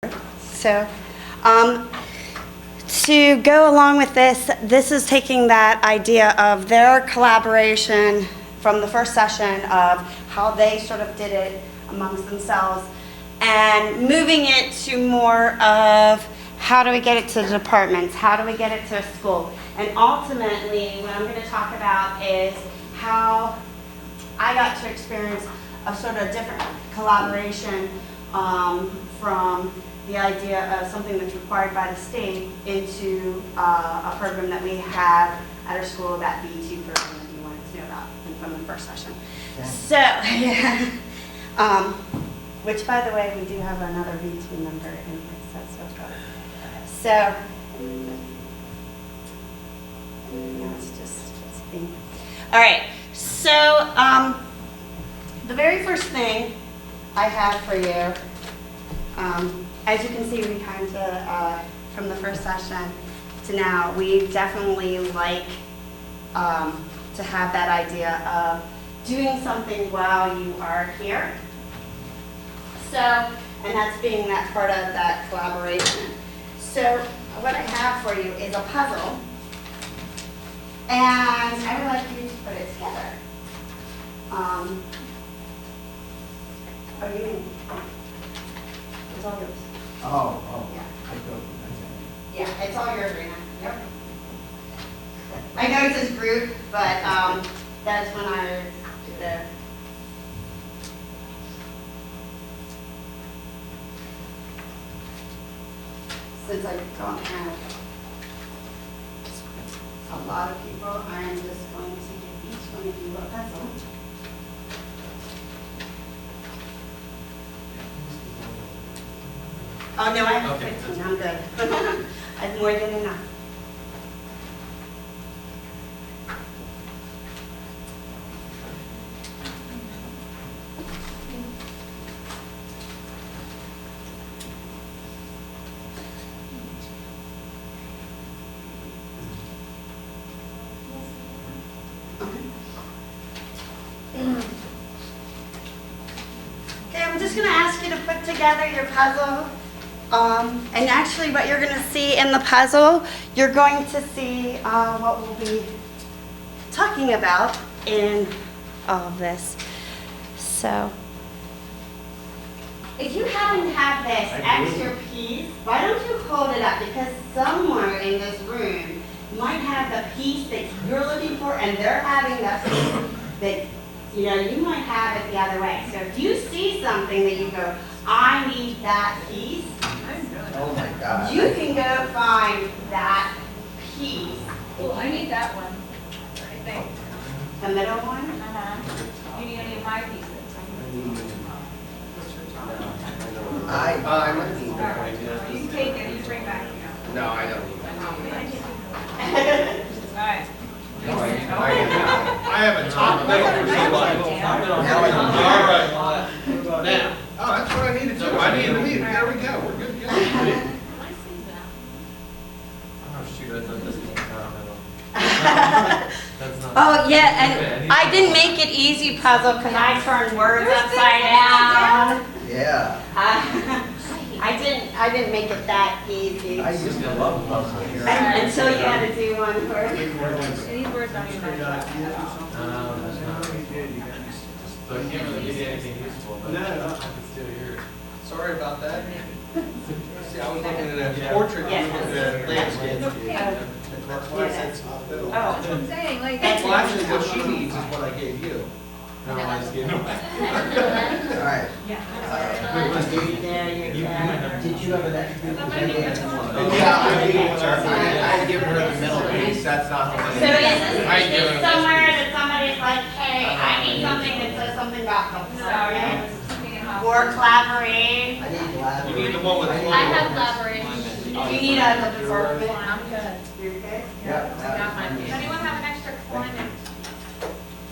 So, to go along with this, this is taking that idea of their collaboration from the first session of how they sort of did it amongst themselves and moving it to more of how do we get it to the departments, how do we get it to a school. And ultimately, what I'm going to talk about is how I got to experience a sort of different collaboration from the idea of something that's required by the state into a program that we have at our school, that BT program that you wanted to know about from the first session. Okay. So, yeah. Which, by the way, we do have another VT member in this. So now it's being. All right. So, the very first thing I have for you, as you can see, we kind of, from the first session to now, we definitely like to have that idea of doing something while you are here. So, and that's being that part of that collaboration. So, what I have for you is a puzzle, and I would like you to put it together. You mean? It's all yours. Oh. Yeah. Yeah, it's all yours right now. Yep. I know it's this group, but that's when I did the. Since I don't have a lot of people, I am just going to give each one of you a puzzle. Oh, no, I have 15. I'm good. I have more than enough. Okay, I'm just going to ask you to put together your puzzle. And actually what you're going to see in the puzzle, you're going to see what we'll be talking about in all of this. So, if you happen to have this extra piece, why don't you hold it up? Because somewhere in this room might have the piece that you're looking for and they're having the piece that you might have it the other way. So if you see something that you go, I need that piece, Oh my God. you can go find that piece. Well, I need that one, I think. The middle one? You need any of my pieces? I'm looking. You take it, you bring back, No, I don't need that. All right. I have a top middle for somebody. Now I don't. All right. Now. Oh, that's what I needed to. I needed to leave. There we go. We're good to go. Oh shoot, I thought this was That's not. Oh yeah, and I didn't make it easy puzzle because I turned words upside down. Yeah. I didn't make it that easy. I used to love puzzles. Until you had to do one for. These words don't even That's not. So I can't really give you anything useful, but I can steal yours. Sorry about that. See, I was looking at a portrait of the landscape. Oh. That's what I'm saying, like. Well, actually, what she needs is what I gave you. No, I just gave it away. All right. There you go. Did you have an extra? I've given her the middle piece, that's not the one. So is this somewhere that somebody's like, hey, I need something that says something about collaborate or collaborate? I need lab. You need the one with. I have collaboration. You need a department. I'm good. You're good? Yeah. Does anyone have an extra climate?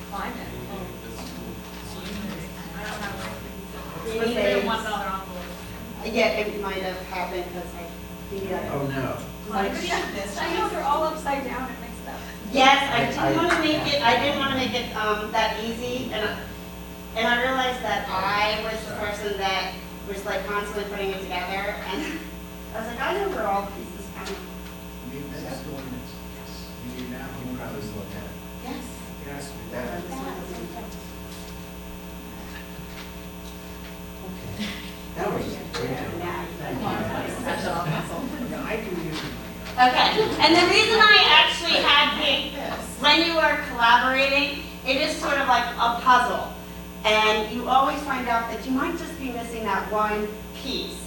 Climate? You Was need there a, $1 envelope? yeah, it might have happened because I need a. Oh no. Like, I know they're all upside down and mixed up. yes, I didn't want to make it. I didn't want to make it that easy, and I realized that I was the person that was like constantly putting it together, and I was like, I know where all the pieces come from. That's the one that's, you need now, you probably look at it. Yes. Yes. That was great. I do use it. Okay, and the reason I actually had when you are collaborating, it is sort of like a puzzle. And you always find out that you might just be missing that one piece.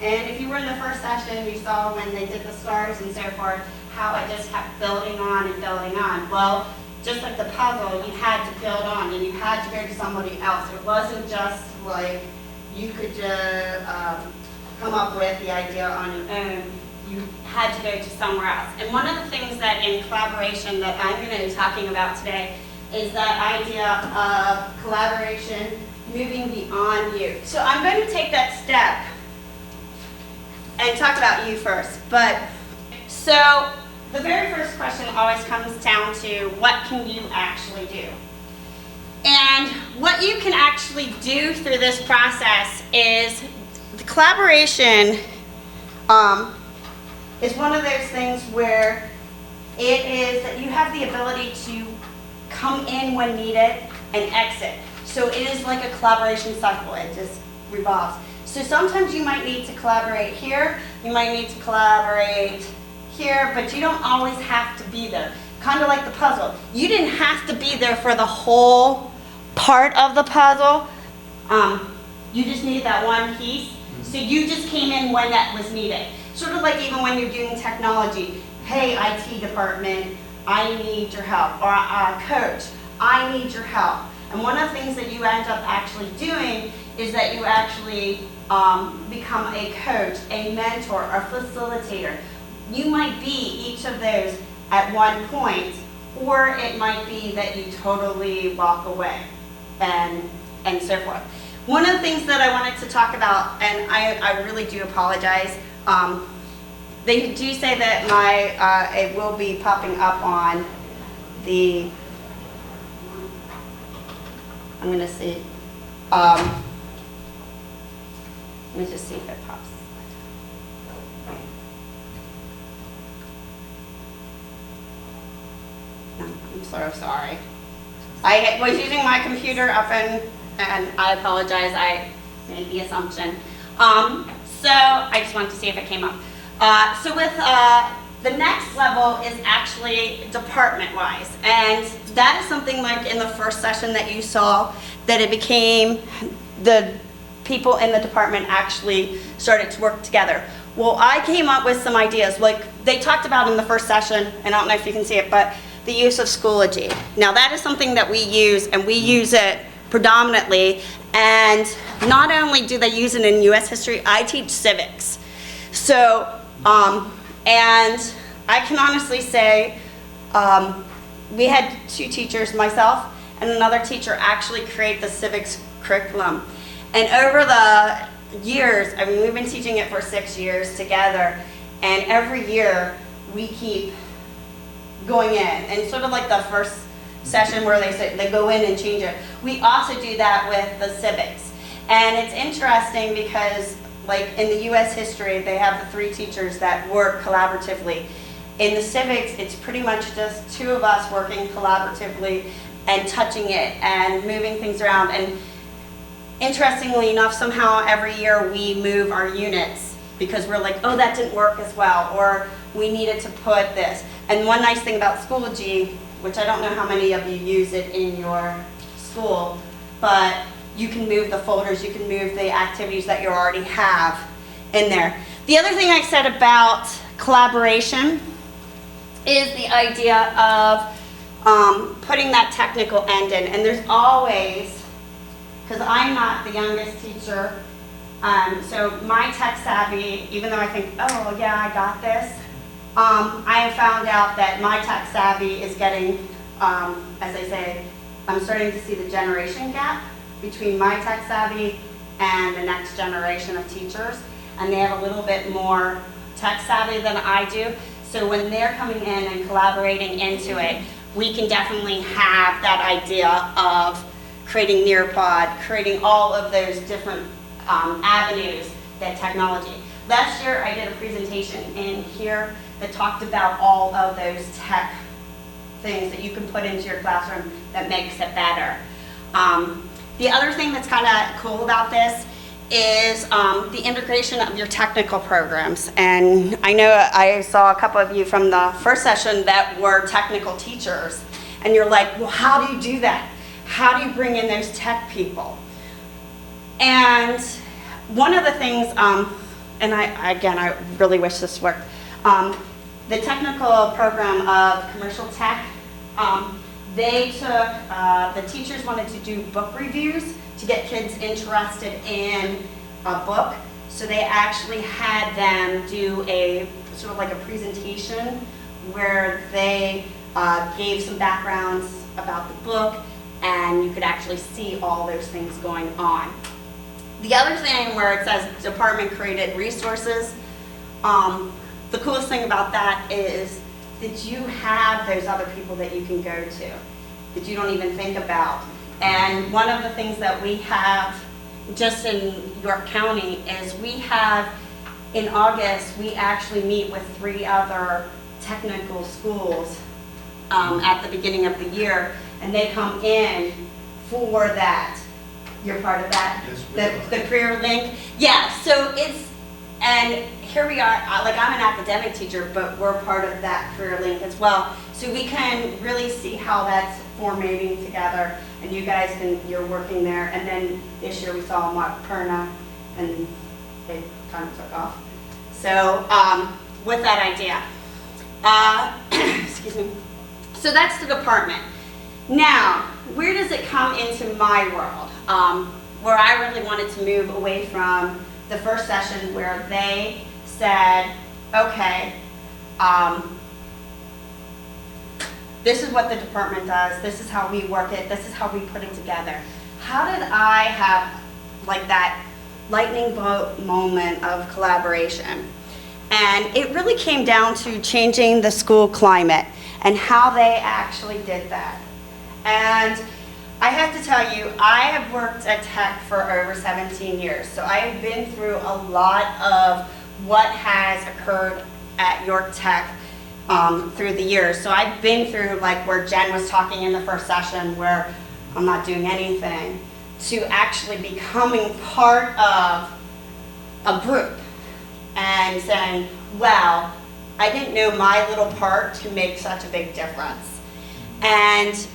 And if you were in the first session, you saw when they did the stars and so forth, how it just kept building on and building on. Well, just like the puzzle, you had to build on and you had to go to somebody else. It wasn't just like you could just come up with the idea on your own. You had to go to somewhere else. And one of the things that in collaboration that I'm going to be talking about today is that idea of collaboration moving beyond you. So I'm going to take that step and talk about you first. But so the very first question always comes down to what can you actually do? And what you can actually do through this process is the collaboration is one of those things where it is that you have the ability to come in when needed and exit. So it is like a collaboration cycle. It just revolves. So sometimes you might need to collaborate here, you might need to collaborate here, but you don't always have to be there. Kind of like the puzzle. You didn't have to be there for the whole part of the puzzle. You just needed that one piece. So you just came in when that was needed. Sort of like even when you're doing technology. Hey, IT department, I need your help. Or coach, I need your help. And one of the things that you end up actually doing is that you actually become a coach, a mentor, a facilitator. You might be each of those at one point, or it might be that you totally walk away and so forth. One of the things that I wanted to talk about, and I really do apologize, they do say that it will be popping up on the, I'm going to see, let me just see if it pops. No, I'm so sorry. I was using my computer up and I apologize, I made the assumption. So I just wanted to see if it came up. So with the next level is actually department-wise, and that is something like in the first session that you saw, that it became the people in the department actually started to work together. Well, I came up with some ideas, like they talked about in the first session, and I don't know if you can see it, but the use of Schoology. Now that is something that we use, and we use it predominantly, and not only do they use it in U.S. history, I teach civics. So, and I can honestly say, we had two teachers, myself and another teacher, actually create the civics curriculum. And over the years, I mean, we've been teaching it for 6 years together, and every year we keep going in, and sort of like the first session where they go in and change it. We also do that with the civics. And it's interesting because like in the U.S. history, they have the 3 teachers that work collaboratively. In the civics, it's pretty much just 2 of us working collaboratively and touching it and moving things around. And interestingly enough, somehow every year we move our units because we're like, oh, that didn't work as well, or we needed to put this. And one nice thing about Schoology, which I don't know how many of you use it in your school, but you can move the folders, you can move the activities that you already have in there. The other thing I said about collaboration is the idea of putting that technical end in. And there's always, because I'm not the youngest teacher, so my tech savvy, even though I think, oh yeah, I got this, I have found out that my tech savvy is getting, as I say, I'm starting to see the generation gap between my tech savvy and the next generation of teachers. And they have a little bit more tech savvy than I do. So when they're coming in and collaborating into it, we can definitely have that idea of creating Nearpod, creating all of those different avenues that technology. Last year, I did a presentation in here that talked about all of those tech things that you can put into your classroom that makes it better. The other thing that's kind of cool about this is the integration of your technical programs. And I know I saw a couple of you from the first session that were technical teachers. And you're like, well, how do you do that? How do you bring in those tech people? And one of the things, and I really wish this worked, the technical program of commercial tech, they took, the teachers wanted to do book reviews to get kids interested in a book. So they actually had them do a sort of like a presentation where they gave some backgrounds about the book, and you could actually see all those things going on. The other thing where it says department created resources, the coolest thing about that is that you have those other people that you can go to, that you don't even think about. And one of the things that we have just in York County is we have, in August, we actually meet with 3 other technical schools at the beginning of the year, and they come in for that. You're part of that? Yes, we The career link? Yeah, so it's, and here we are, like I'm an academic teacher, but we're part of that career link as well. So we can really see how that's formatting together, and you guys you're working there. And then this year we saw Mark Perna, and it kind of took off. So with that idea, excuse me. So that's the department. Now, where does it come into my world? Where I really wanted to move away from the first session where they said, okay, this is what the department does, this is how we work it, this is how we put it together. How did I have like that lightning bolt moment of collaboration? And it really came down to changing the school climate and how they actually did that. And I have to tell you, I have worked at Tech for over 17 years, so I have been through a lot of what has occurred at York Tech through the years. So I've been through like where Jen was talking in the first session where I'm not doing anything, to actually becoming part of a group and saying, wow, I didn't know my little part can make such a big difference. And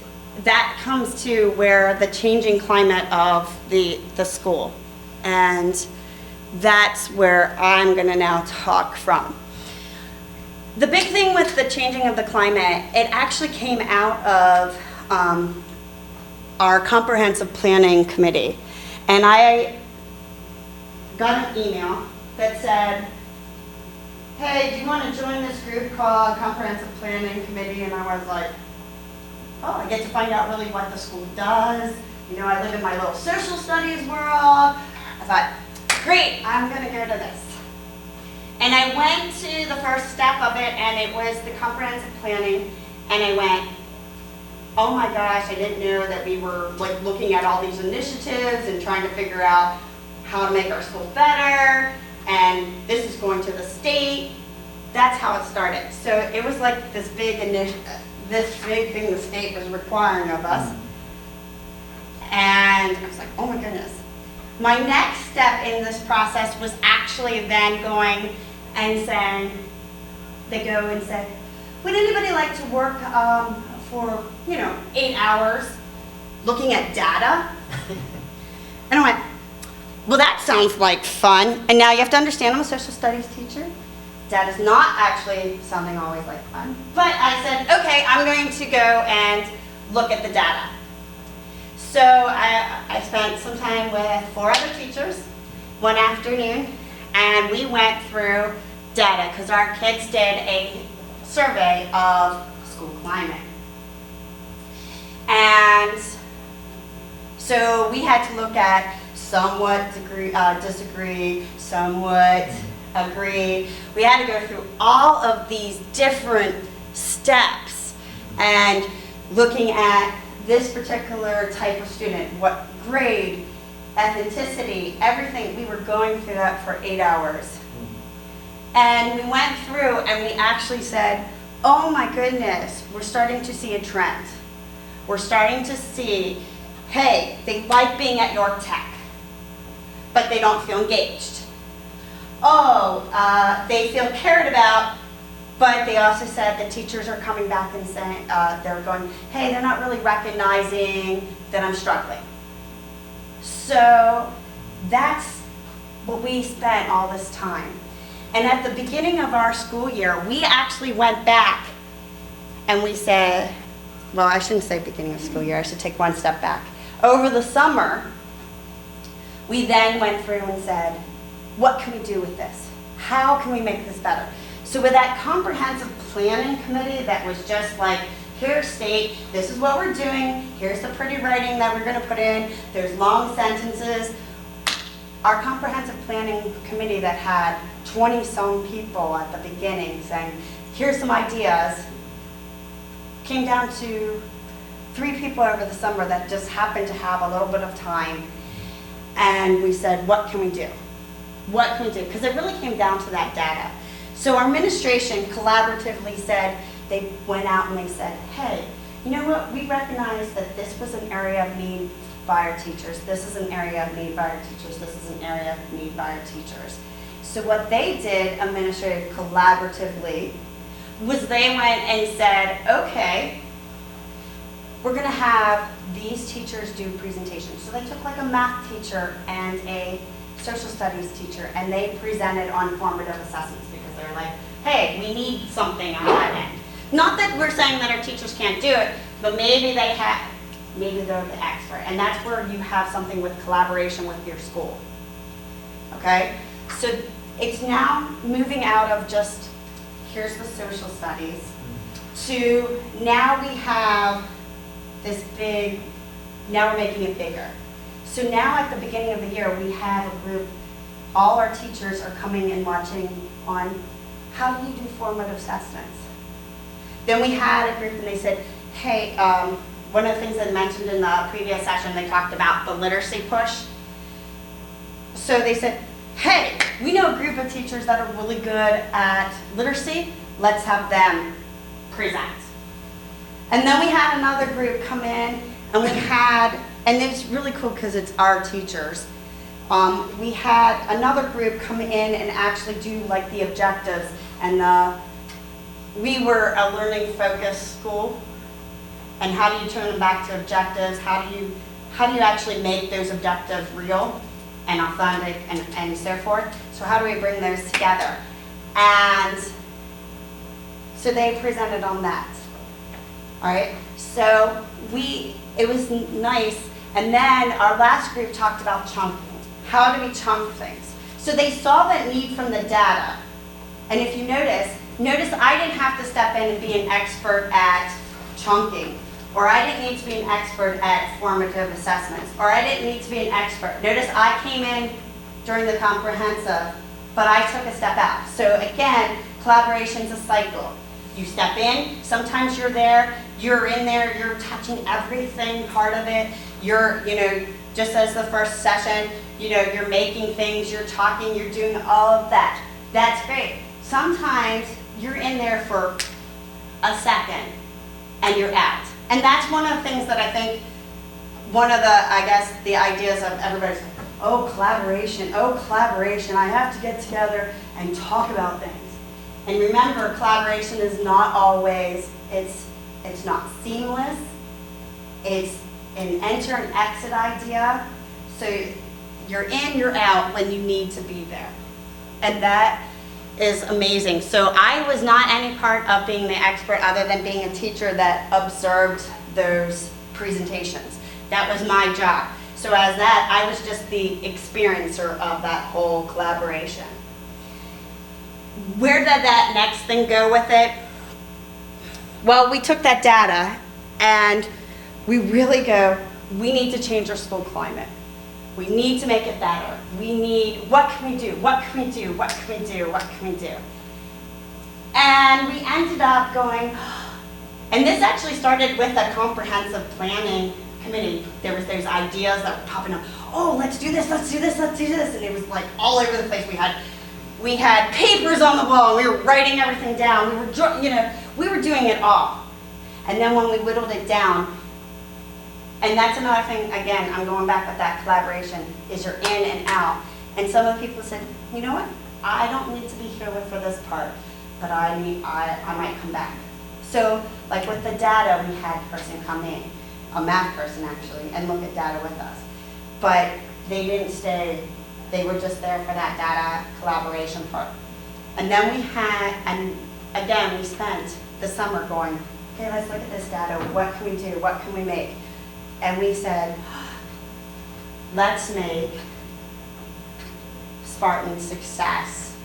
that comes to where the changing climate of the school. And that's where I'm gonna now talk from. The big thing with the changing of the climate, it actually came out of our comprehensive planning committee. And I got an email that said, hey, do you want to join this group called Comprehensive Planning Committee? And I was like, oh, I get to find out really what the school does. You know, I live in my little social studies world. I thought, great, I'm going to go to this. And I went to the first step of it, and it was the comprehensive planning, and I went, oh my gosh, I didn't know that we were like looking at all these initiatives and trying to figure out how to make our schools better, and this is going to the state. That's how it started. So it was like this big thing the state was requiring of us. And I was like, oh my goodness. My next step in this process was actually then going and saying, they go and say, would anybody like to work for, 8 hours looking at data? And I went, well, that sounds like fun. And now you have to understand, I'm a social studies teacher. That is not actually sounding always like fun. But I said, okay, I'm going to go and look at the data. So I spent some time with 4 other teachers one afternoon, and we went through data because our kids did a survey of school climate. And so we had to look at somewhat disagree, somewhat agree. We had to go through all of these different steps and looking at this particular type of student, what grade ethnicity, everything. We were going through that for 8 hours. And we went through and we actually said, oh my goodness, we're starting to see a trend. We're starting to see, hey, they like being at York Tech, but they don't feel engaged. Oh, they feel cared about, but they also said the teachers are coming back and saying, they're going, hey, they're not really recognizing that I'm struggling. So that's what we spent all this time. And at the beginning of our school year, we actually went back and we said, well, I shouldn't say beginning of school year, I should take one step back. Over the summer, we then went through and said, what can we do with this? How can we make this better? So with that comprehensive planning committee that was just like, here's state, this is what we're doing, here's the pretty writing that we're gonna put in, there's long sentences. Our comprehensive planning committee that had 20-some people at the beginning saying, here's some ideas, came down to 3 people over the summer that just happened to have a little bit of time. And we said, what can we do? What can we do? Because it really came down to that data. So our administration collaboratively said, they went out and they said, hey, you know what? We recognize that this was an area of need by our teachers. This is an area of need by our teachers. This is an area of need by our teachers. So what they did administratively, collaboratively, was they went and said, okay, we're going to have these teachers do presentations. So they took like a math teacher and a social studies teacher, and they presented on formative assessments because they're like, hey, we need something on that end. Not that we're saying that our teachers can't do it, but maybe maybe they're the expert. And that's where you have something with collaboration with your school. Okay? So it's now moving out of just, here's the social studies, to now we have this big, now we're making it bigger. So now at the beginning of the year, we have a group, all our teachers are coming and watching on how do you do formative assessments. Then we had a group and they said, hey, one of the things I mentioned in the previous session, they talked about the literacy push. So they said, hey, we know a group of teachers that are really good at literacy, let's have them present. And then we had another group come in and we had, and it's really cool because it's our teachers, we had another group come in and actually do like the objectives, and we were a learning focused school, and how do you turn them back to objectives, how do you actually make those objectives real and authentic and so forth. So how do we bring those together? And so they presented on that. All right, so it was nice. And then our last group talked about chunking. How do we chunk things? So they saw that need from the data. And if you notice I didn't have to step in and be an expert at chunking, or I didn't need to be an expert at formative assessments, or I didn't need to be an expert. Notice I came in during the comprehensive, but I took a step out. So again, collaboration's a cycle. You step in, sometimes you're there, you're in there, you're touching everything, part of it. You're, just as the first session, you're making things, you're talking, you're doing all of that. That's great. Sometimes you're in there for a second and you're out. And that's one of the things that I think, one of the ideas of everybody's, oh, collaboration, I have to get together and talk about things. And remember, collaboration is not always, it's not seamless, it's an enter and exit idea. So you're in, you're out when you need to be there. And that is amazing. So I was not any part of being the expert other than being a teacher that observed those presentations. That was my job. So as that, I was just the experiencer of that whole collaboration. Where did that next thing go with it? Well, we took that data and we really we need to change our school climate. We need to make it better. What can we do? What can we do? What can we do? What can we do? And we ended up going, and this actually started with a comprehensive planning committee. There was those ideas that were popping up. oh, let's do this, let's do this, let's do this. And it was like all over the place. We had papers on the wall. We were writing everything down. We were doing it all. And then when we whittled it down, and that's another thing, again, I'm going back with that collaboration, is you're in and out. And some of the people said, you know what? I don't need to be here for this part, but I might come back. So, like with the data, we had a person come in, a math person actually, and look at data with us. But they didn't stay, they were just there for that data collaboration part. And then we spent the summer going, okay, let's look at this data, what can we do, what can we make? And we said, let's make Spartan success,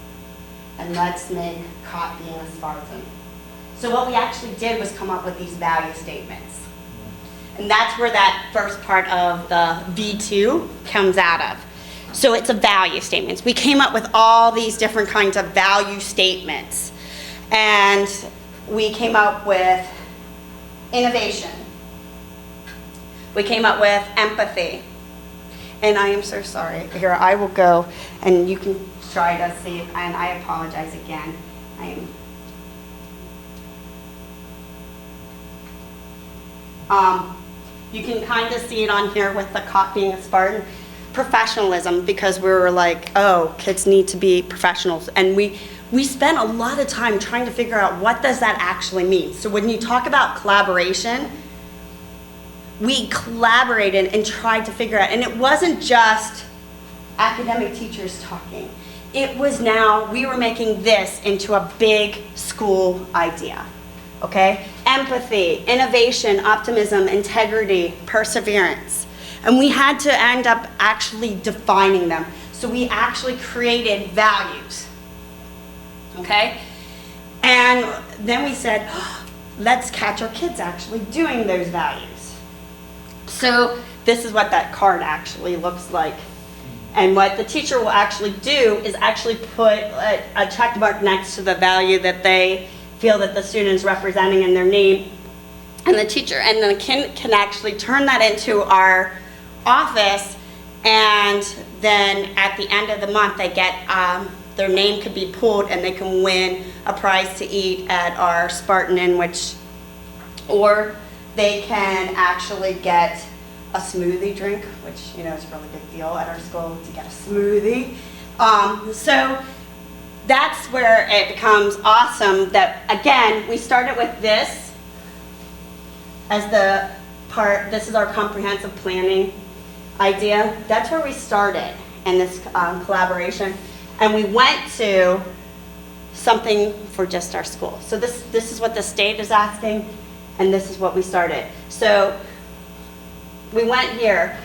and let's make COT being a Spartan. So what we actually did was come up with these value statements. And that's where that first part of the V2 comes out of. So it's a value statements. We came up with all these different kinds of value statements. And we came up with innovation. We came up with empathy. And I am so sorry. Here, I will go, and you can try to see, and I apologize again. You can kind of see it on here with the COT being a Spartan. Professionalism, because we were like, oh, kids need to be professionals. And we spent a lot of time trying to figure out what does that actually mean. So when you talk about collaboration, we collaborated and tried to figure out, and it wasn't just academic teachers talking. It was now, we were making this into a big school idea, okay? Empathy, innovation, optimism, integrity, perseverance. And we had to end up actually defining them. So we actually created values, okay? And then we said, oh, let's catch our kids actually doing those values. So this is what that card actually looks like. And what the teacher will actually do is actually put a check mark next to the value that they feel that the student is representing in their name. And the teacher and the kid can actually turn that into our office, and then at the end of the month they get their name could be pulled and they can win a prize to eat at our Spartan Inn, or they can actually get a smoothie drink, which is a really big deal at our school to get a smoothie. So that's where it becomes awesome that, again, we started with this as the part. This is our comprehensive planning idea. That's where we started in this collaboration, and we went to something for just our school. So this is what the state is asking, and this is what we started. So we went here,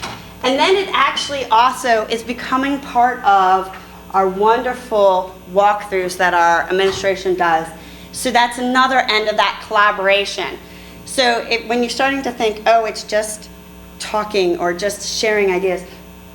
and then it actually also is becoming part of our wonderful walkthroughs that our administration does. So that's another end of that collaboration. So when you're starting to think, oh, it's just talking or just sharing ideas,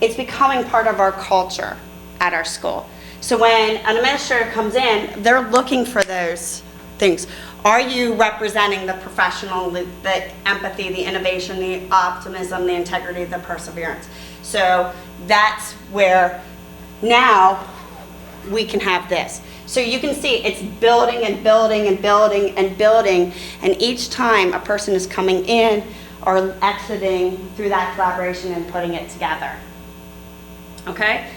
it's becoming part of our culture at our school. So when an administrator comes in, they're looking for those things. Are you representing the professional, the empathy, the innovation, the optimism, the integrity, the perseverance? So that's where now we can have this. So you can see it's building and building and building and building, and each time a person is coming in or exiting through that collaboration and putting it together. Okay?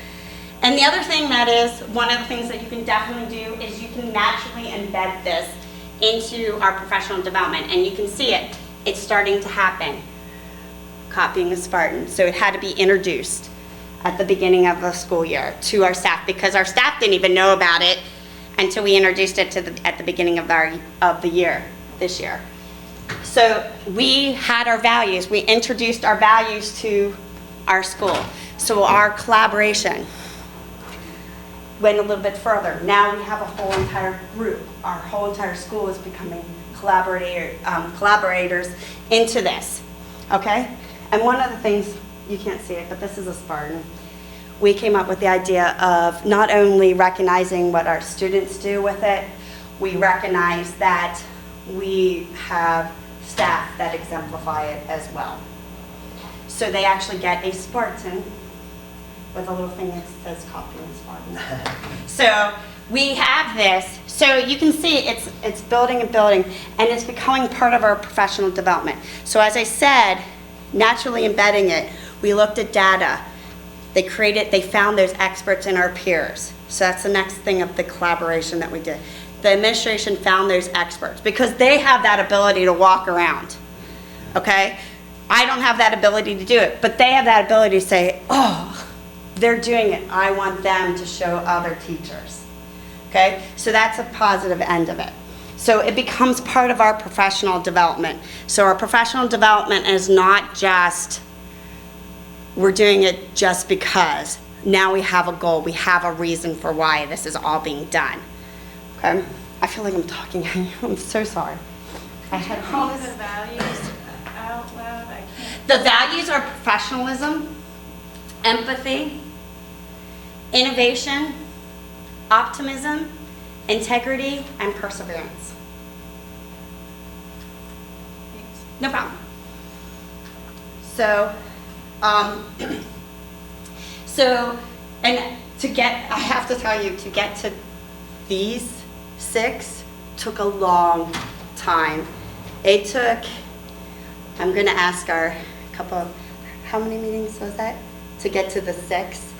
And the other thing that is, one of the things that you can definitely do is you can naturally embed this into our professional development, and you can see it. It's starting to happen. Copying a Spartan. So it had to be introduced at the beginning of the school year to our staff, because our staff didn't even know about it until we introduced it at the beginning of the year, this year. So we had our values. We introduced our values to our school. So our collaboration went a little bit further. Now we have a whole entire group. Our whole entire school is becoming collaborators into this, okay? And one of the things, you can't see it, but this is a Spartan. We came up with the idea of not only recognizing what our students do with it, we recognize that we have staff that exemplify it as well. So they actually get a Spartan with a little thing that says copy and Spartan. So we have this, so you can see it's building and building, and it's becoming part of our professional development. So as I said, naturally embedding it, we looked at data. They found there's experts in our peers. So that's the next thing of the collaboration that we did. The administration found there's experts because they have that ability to walk around, okay? I don't have that ability to do it, but they have that ability to say, oh, they're doing it. I want them to show other teachers, okay? So that's a positive end of it. So it becomes part of our professional development. So our professional development is not just, we're doing it just because. Now we have a goal. We have a reason for why this is all being done. Okay? I feel like I'm talking. I'm so sorry. I had all Read this. the values out loud, I can't. The values are professionalism, empathy, innovation, optimism, integrity, and perseverance. No problem. So, and I have to tell you, to get to these 6 took a long time. It took, I'm gonna ask our couple of, how many meetings was that? To get to the 6?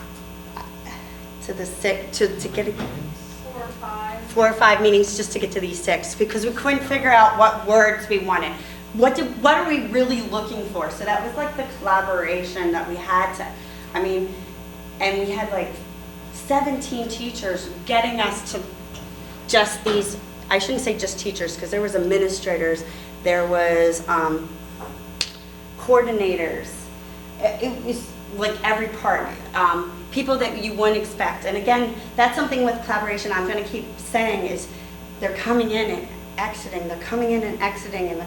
To get it. 4 or 5. 4 or 5 meetings just to get to these 6 because we couldn't figure out what words we wanted. What are we really looking for? So that was like the collaboration that we had to, and we had like 17 teachers getting us to just these, I shouldn't say just teachers because there was administrators, there was coordinators. It was like every part, people that you wouldn't expect. And again, that's something with collaboration I'm going to keep saying is they're coming in and exiting, they're coming in and exiting, and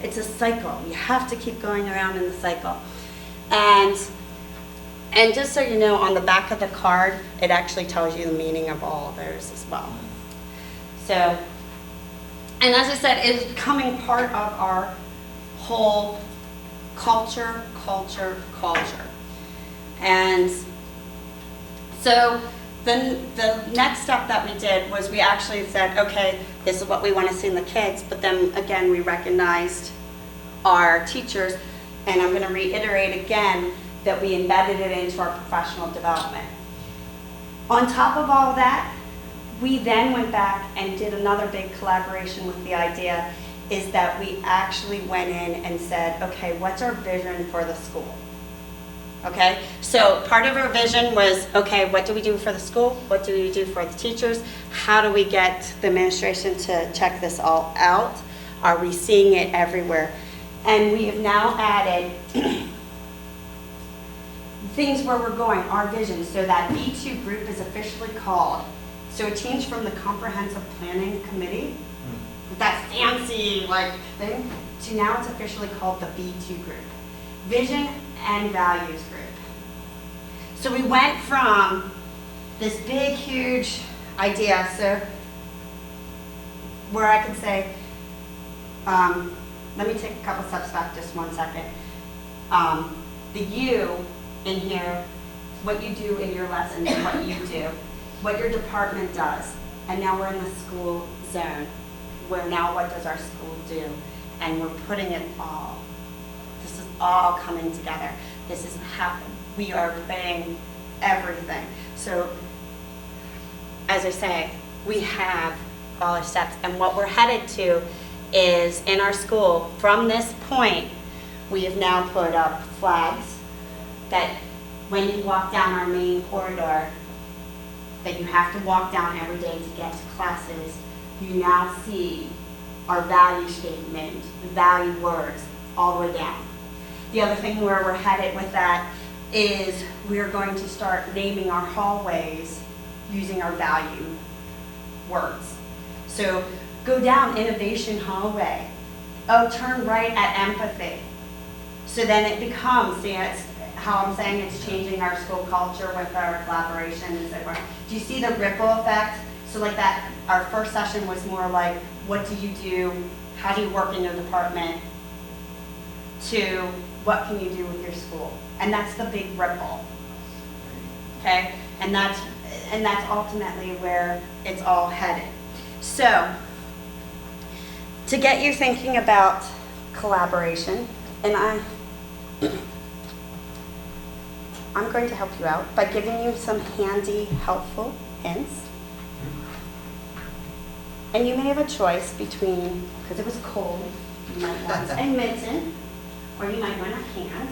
it's a cycle. You have to keep going around in the cycle. And just so you know, on the back of the card, it actually tells you the meaning of all of those as well. So, and as I said, it's becoming part of our whole culture. And so then the next step that we did was we actually said, okay, this is what we want to see in the kids, but then again, we recognized our teachers, and I'm going to reiterate again that we embedded it into our professional development. On top of all that, we then went back and did another big collaboration with the idea is that we actually went in and said, okay, what's our vision for the school? Okay, so part of our vision was, okay, what do we do for the school? What do we do for the teachers? How do we get the administration to check this all out? Are we seeing it everywhere? And we have now added things where we're going, our vision. So that B2 group is officially called. So it changed from the Comprehensive Planning Committee, that fancy like thing, to now it's officially called the B2 group. Vision and Values Group. So we went from this big, huge idea, so where I could say, let me take a couple steps back, just 1 second. The you in here, what you do in your lessons, what you do, what your department does, and now we're in the school zone, where now what does our school do? And we're putting it all. This is all coming together. This is happening. We are putting everything. So, as I say, we have all our steps. And what we're headed to is in our school, from this point, we have now put up flags that when you walk down our main corridor, that you have to walk down every day to get to classes, you now see our value statement, the value words, all the way down. The other thing where we're headed with that is we're going to start naming our hallways using our value words. So go down innovation hallway. Oh, turn right at empathy. So then it becomes, see, it's how I'm saying it's changing our school culture with our collaboration and so forth. Do you see the ripple effect? So like that, our first session was more like, what do you do? How do you work in your department? To what can you do with your school? And that's the big ripple. okay? And that's ultimately where it's all headed. So, to get you thinking about collaboration, and I'm going to help you out by giving you some handy, helpful hints. And you may have a choice between, because it was cold, you might want a mitten, or you might want a hand.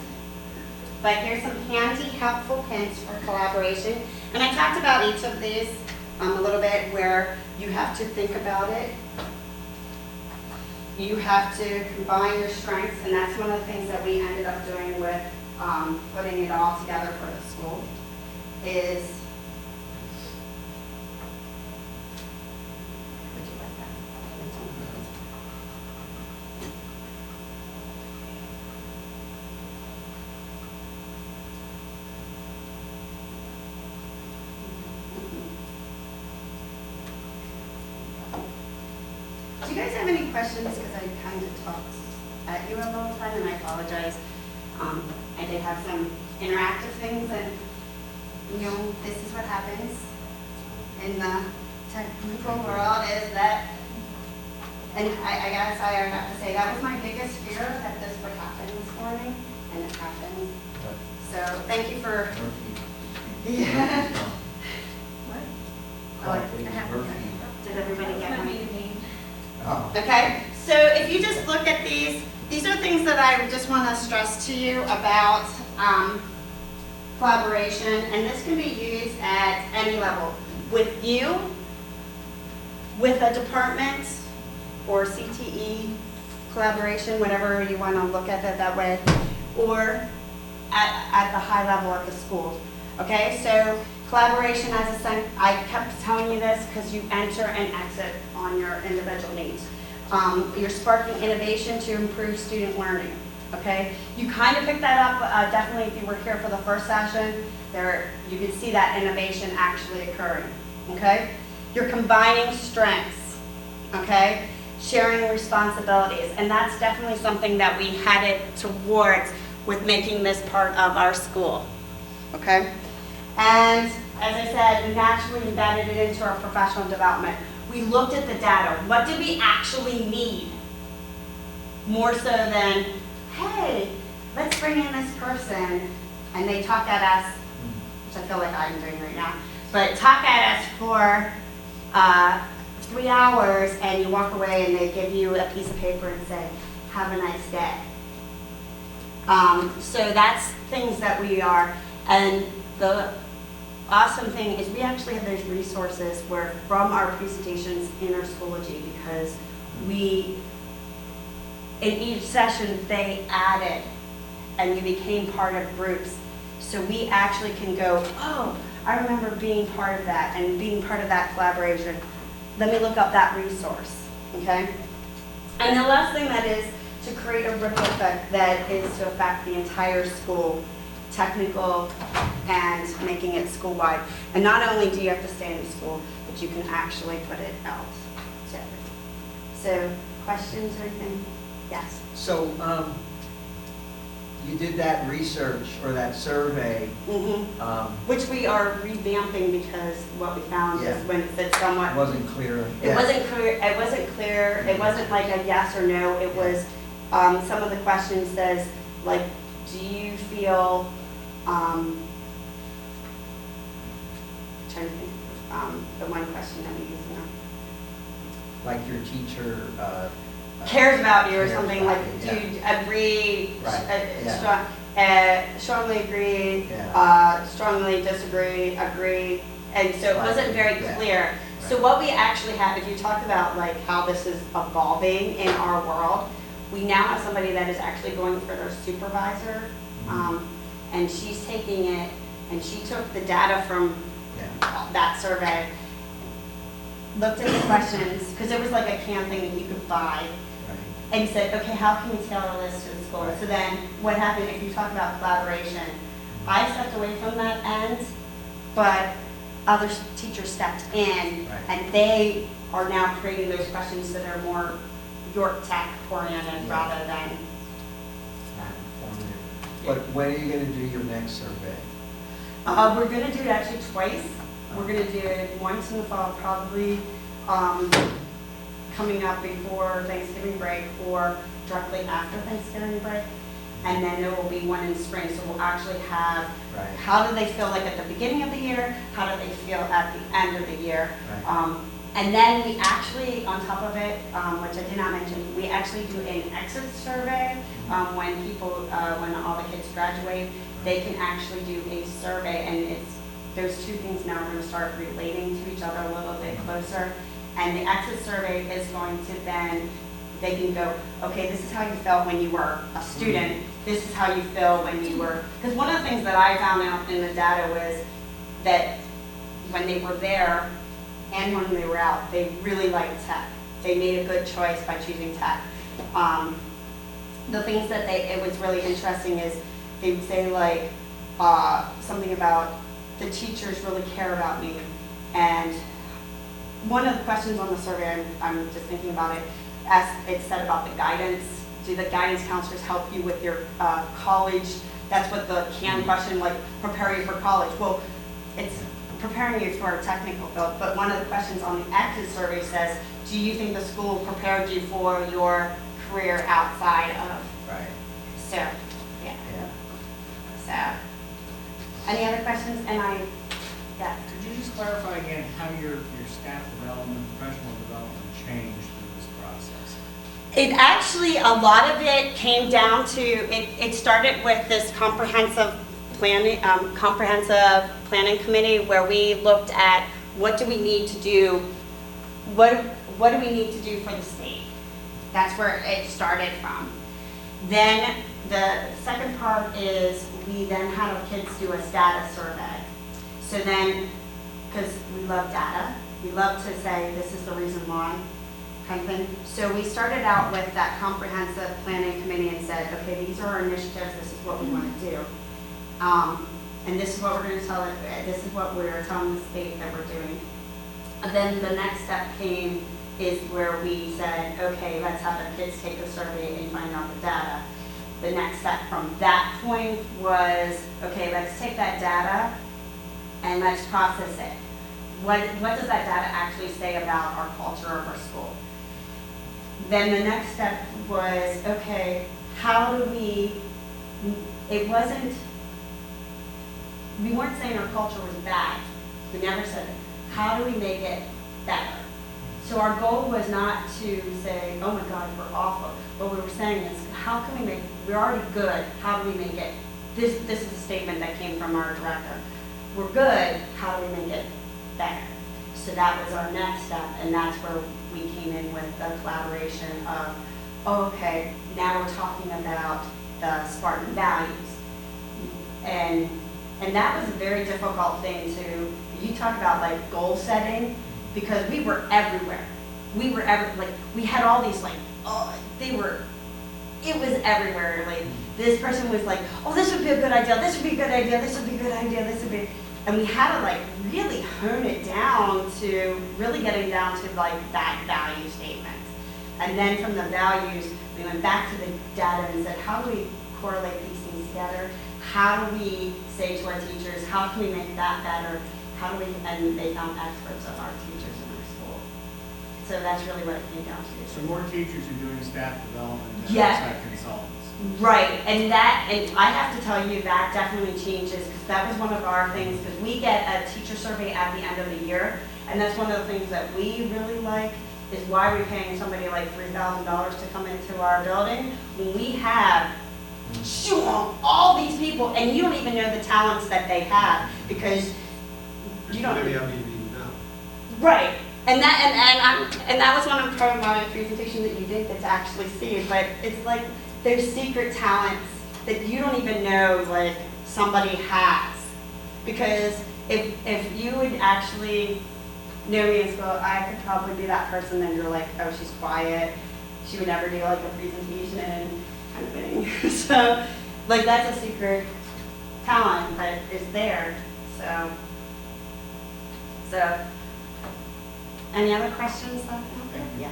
But here's some handy, helpful hints for collaboration. And I talked about each of these a little bit, where you have to think about it. You have to combine your strengths, and that's one of the things that we ended up doing with putting it all together for the school, is, would you like that? Do you guys have any questions? Because I kind of talked at you a little time, and I apologize. I did have some interactive things, and this is what happens in the technical world, is that, and I guess I have to say that was my biggest fear, that this would happen this morning, and it happened. So thank you for. Yeah. What? Did everybody get Put one? me to me. Okay, so if you just look at these are things that I just want to stress to you about collaboration, and this can be used at any level. With you, with a department, or CTE collaboration, whatever you want to look at it that way, or at the high level of the school. Okay, so collaboration as I kept telling you this because you enter and exit on your individual needs. You're sparking innovation to improve student learning, okay? You kind of picked that up, definitely if you were here for the first session, you could see that innovation actually occurring, okay? You're combining strengths, okay? Sharing responsibilities, and that's definitely something that we headed towards with making this part of our school, okay? And as I said, we naturally embedded it into our professional development. We looked at the data. What did we actually need? More so than, hey, let's bring in this person, and they talk at us, which I feel like I'm doing right now, but talk at us for 3 hours, and you walk away and they give you a piece of paper and say, have a nice day. So that's things that we are, and the awesome thing is we actually have those resources where from our presentations in our Schoology, because in each session they added and you became part of groups. So we actually can go, oh, I remember being part of that and being part of that collaboration. Let me look up that resource, okay? And the last thing that is to create a ripple effect that is to affect the entire school, technical and making it school-wide. And not only do you have to stay in the school, but you can actually put it out. So questions or anything? Yes. So you did that research or that survey. Which we are revamping because what we found is when it said somewhat. Wasn't clear. It wasn't clear. It wasn't clear. It wasn't like a yes or no. It was some of the questions says like, do you feel trying to think the one question that we use now. Like your teacher Cares about you or cares something about like, you, do you agree, Right, strongly agree, Yeah. strongly disagree, agree, and so it Right, wasn't very yeah. clear. So what we actually have, if you talk about like how this is evolving in our world, we now have somebody that is actually going for their supervisor, and she's taking it, and she took the data from that survey, looked at the questions, because it was like a can thing that you could buy, and said, okay, how can we tailor this to the school? Right. So then what happened, if you talk about collaboration, I stepped away from that end, but other teachers stepped in, Right. and they are now creating those questions that are more York Tech oriented rather than. But when are you going to do your next survey? We're gonna do it actually twice. We're gonna do it once in the fall, probably coming up before Thanksgiving break or directly after Thanksgiving break. And then there will be one in spring, so we'll actually have, Right. how do they feel like at the beginning of the year? How do they feel at the end of the year? Right. And then we actually, on top of it, which I did not mention, we actually do an exit survey. When people, when all the kids graduate, they can actually do a survey, and there's two things now we're gonna start relating to each other a little bit closer. And the exit survey is going to then, they can go, okay, this is how you felt when you were a student, this is how you feel when you were, because one of the things that I found out in the data was that when they were there and when they were out, they really liked tech. They made a good choice by choosing tech. The things that it was really interesting is they would say like something about the teachers really care about me. And one of the questions on the survey, I'm just thinking about it, it said about the guidance. Do the guidance counselors help you with your college? That's what the CAN question, like prepare you for college. Well, it's preparing you for a technical field, but one of the questions on the exit survey says, do you think the school prepared you for your career outside of? Right. So, yeah. Yeah. So, any other questions? And yeah. Could you just clarify again how your staff development, professional development changed through this process? It actually, a lot of it came down to, it started with this comprehensive planning committee where we looked at what do we need to do, what do we need to do for the state. That's where it started from. Then the second part is we then had our kids do a status survey. So then, because we love data, we love to say this is the reason why, kind of thing. So we started out with that comprehensive planning committee and said, okay, these are our initiatives, this is what we want to do. And this is what we're going to tell it, this is what we're telling the state that we're doing. And then the next step came is where we said, okay, let's have the kids take the survey and find out the data. The next step from that point was, okay, let's take that data and let's process it. What does that data actually say about our culture of our school? Then the next step was, okay, how do we, we weren't saying our culture was bad. We never said it. How do we make it better? So our goal was not to say, oh my God, we're awful. What we were saying is, how can we make, we're already good, how do we make it, this is a statement that came from our director. We're good, how do we make it better? So that was our next step, and that's where we came in with the collaboration of, oh, okay, now we're talking about the Spartan values. And that was a very difficult thing to, you talk about like goal setting, because we were everywhere. We were like, we had all these like, oh, it was everywhere. Like, this person was like, oh, this would be a good idea, this would be a good idea, this would be a good idea, this would be, and we had to like really hone it down to really getting down to like that value statement. And then from the values, we went back to the data and said, how do we correlate these things together? How do we say to our teachers, how can we make that better? How do we, and they found experts of our teachers in our school. So that's really what it came down to. So more teachers are doing staff development than Yes. outside consultants. Right, and I have to tell you, that definitely changes, because that was one of our things, because we get a teacher survey at the end of the year, and that's one of the things that we really like, is why we're paying somebody like $3,000 to come into our building, when we have all these people, and you don't even know the talents that they have, because you don't. Maybe I'm even now. Right, and that was one of part of my presentation that you didn't get to actually see, but it's like there's secret talents that you don't even know like somebody has, because if you would actually know me in school, I could probably be that person that you're like, oh, she's quiet, she would never do like a presentation kind of thing. So like that's a secret talent that is there. So any other questions? Yeah.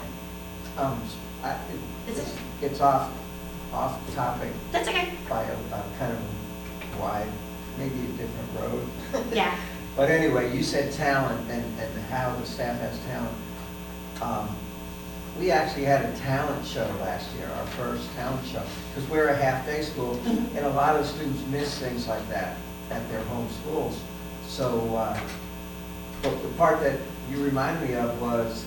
It's off topic That's okay. by a kind of wide maybe a different road. Yeah. But anyway, you said talent and how the staff has talent. We actually had a talent show last year, our first talent show, because we're a half-day school, and a lot of students miss things like that at their home schools. So, but the part that you reminded me of was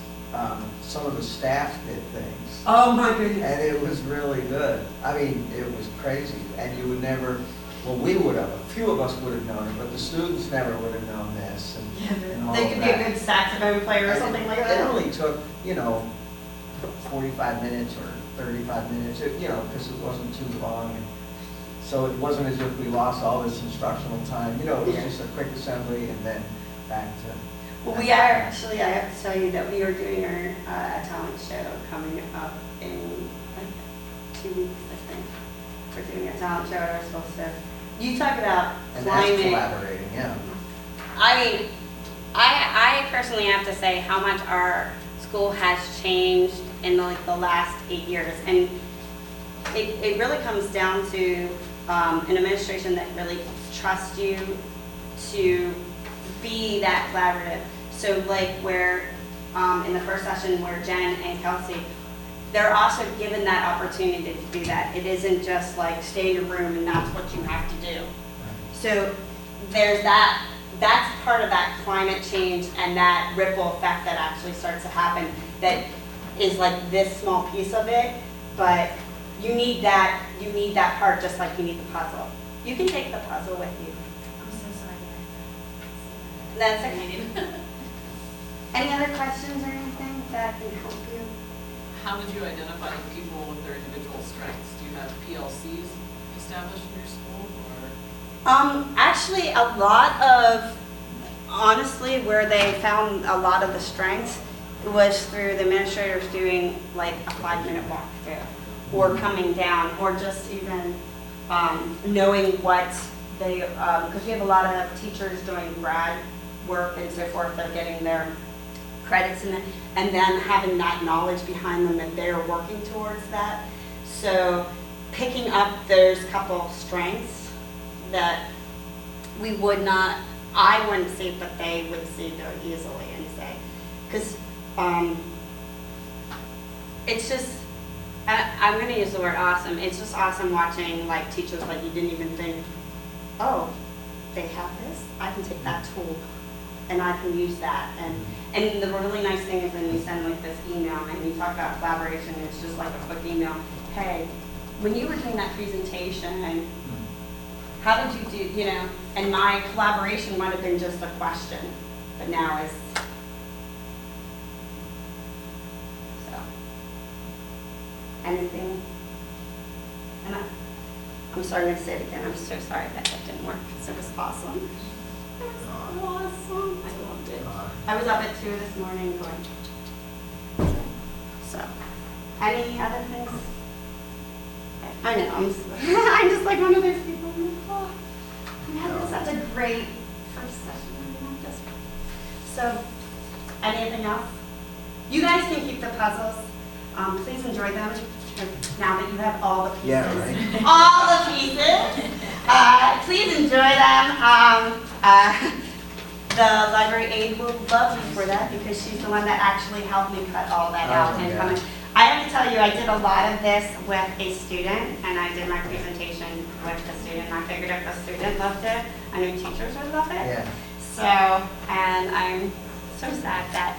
some of the staff did things. Oh my goodness. And it was really good. I mean, it was crazy, and you would never, well, we would have, a few of us would have known it, but the students never would have known this and all They of could be a that. good saxophone player or something like It that. only took, 45 minutes or 35 minutes, because it wasn't too long. And so it wasn't as if we lost all this instructional time. It was Yeah. just a quick assembly and then back to. Well, we are actually, I have to tell you that we are doing our a talent show coming up in like 2 weeks, I think. We're doing a talent show at our school, so you talk about And that's climate. collaborating, yeah. I mean, I personally have to say how much our school has changed in the last 8 years. And it really comes down to an administration that really trusts you to be that collaborative. So like where in the first session where Jen and Kelsey, they're also given that opportunity to do that. It isn't just like stay in your room and that's what you have to do. So there's that's part of that climate change and that ripple effect that actually starts to happen that is like this small piece of it, but you need that part just like you need the puzzle. You can take the puzzle with you. I'm so sorry. That's okay. Any other questions or anything that can help you? How would you identify the people with their individual strengths? Do you have PLCs established in your school, or? Actually, a lot of, honestly, where they found a lot of the strengths was through the administrators doing like a 5-minute walkthrough, or coming down, or just even knowing what they, because we have a lot of teachers doing grad work and so forth, they're getting their credits in it, and then having that knowledge behind them that they're working towards that. So picking up those couple of strengths that we would not, I wouldn't see, but they would see very easily and say, because it's just, I'm going to use the word awesome. It's just awesome watching like teachers like you didn't even think, oh, they have this. I can take that tool and I can use that. And the really nice thing is when you send like this email and you talk about collaboration, it's just like a quick email. Hey, when you were doing that presentation, how did you do, and my collaboration might have been just a question, but now is, so, anything? And I'm sorry, I'm going to say it again, I'm so sorry that didn't work, because it was awesome. It was awesome, I loved it. I was up at 2 this morning going, so, any other things? I know, I'm just like one of those people, I'm like, oh, we had such a great first session. So, anything else? You guys can keep the puzzles. Please enjoy them now that you have all the pieces. Yeah, right. All the pieces. Please enjoy them. The library aide will love you for that because she's the one that actually helped me cut all that out and yeah. come in. I have to tell you, I did a lot of this with a student, and I did my presentation with the student. I figured if the student loved it, I knew teachers would love it. Yeah. So, and I'm so sad that,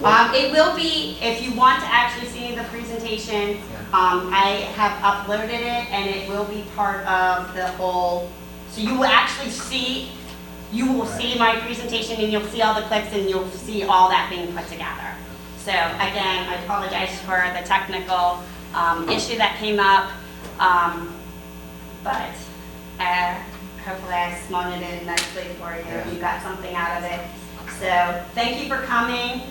but it will be, if you want to actually see the presentation, I have uploaded it, and it will be part of the whole, so you will actually see, you will see my presentation, and you'll see all the clips, and you'll see all that being put together. So again, I apologize for the technical issue that came up, but hopefully I spun it in nicely for you. You got something out of it. So thank you for coming.